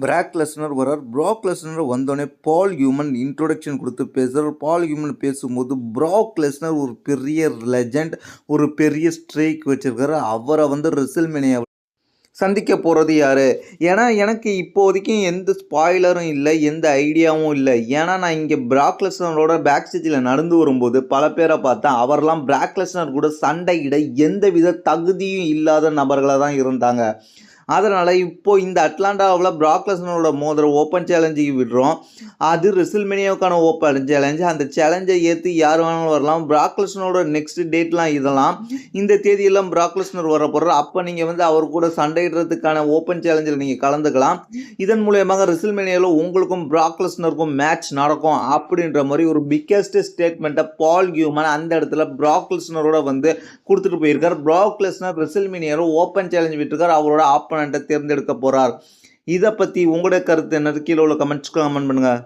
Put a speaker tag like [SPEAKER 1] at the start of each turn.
[SPEAKER 1] பிராக் Lesnar வரார். பிராக் Lesnar வந்தோடனே பால் human introduction கொடுத்து பேசுகிறார். பால் ஹியூமன் பேசும்போது பிராக் லெஸ்னர் ஒரு பெரிய லெஜண்ட், ஒரு பெரிய ஸ்ட்ரைக் வச்சிருக்காரு. அவரை வந்து ரெசில்மேனியா சந்திக்க போகிறது யார்? ஏன்னா எனக்கு இப்போதைக்கு எந்த ஸ்பாய்லரும் இல்லை, எந்த ஐடியாவும் இல்லை. ஏன்னா நான் இங்கே பிராக் லெஸ்னரோட பேக் ஸ்டேஜில் நடந்து வரும்போது பல பேரை பார்த்தேன். அவரெல்லாம் பிராக் லெஸ்னர் கூட சண்டையிட எந்தவித தகுதியும் இல்லாத நபர்களாக தான் இருந்தாங்க. அதனால் இப்போ இந்த அட்லாண்டாவில் பிராக் லெஸ்னரோட மோதிர ஓப்பன் சேலஞ்சுக்கு விடுறோம். அது ரெசில்மேனியாவுக்கான ஓப்பன் சேலஞ்சு. அந்த சேலஞ்சை ஏற்று யார் வேணாலும் வரலாம். பிராக் லெஸ்னரோட நெக்ஸ்ட் டேட்லாம் இதெல்லாம் இந்த தேதியெல்லாம் பிராக் லெஸ்னர் வர போகிறார். அப்போ நீங்கள் வந்து அவர் கூட சண்டையிடுறதுக்கான ஓப்பன் சேலஞ்சில் நீங்கள் கலந்துக்கலாம். இதன் மூலியமாக ரெசில்மேனியாவில் உங்களுக்கும் பிராக் லெஸ்னருக்கும் மேட்ச் நடக்கும் அப்படின்ற மாதிரி ஒரு பிக்கெஸ்ட் ஸ்டேட்மெண்ட்டை பால் ஹியூமன் அந்த இடத்துல பிராக் லெஸ்னரோட வந்து கொடுத்துட்டு போயிருக்கார். பிராக் லெஸ்னர் ரெசில்மேனியாவில் ஓப்பன் சேலஞ்ச் விட்டுருக்கார். அவரோட ஆப்பனண்ட்டை தேர்ந்தெடுக்க போகிறார். இதை பற்றி உங்களுடைய கருத்து என்ன? கீழே உள்ள கமெண்ட்ஸ்க்கு கமெண்ட் பண்ணுங்கள்.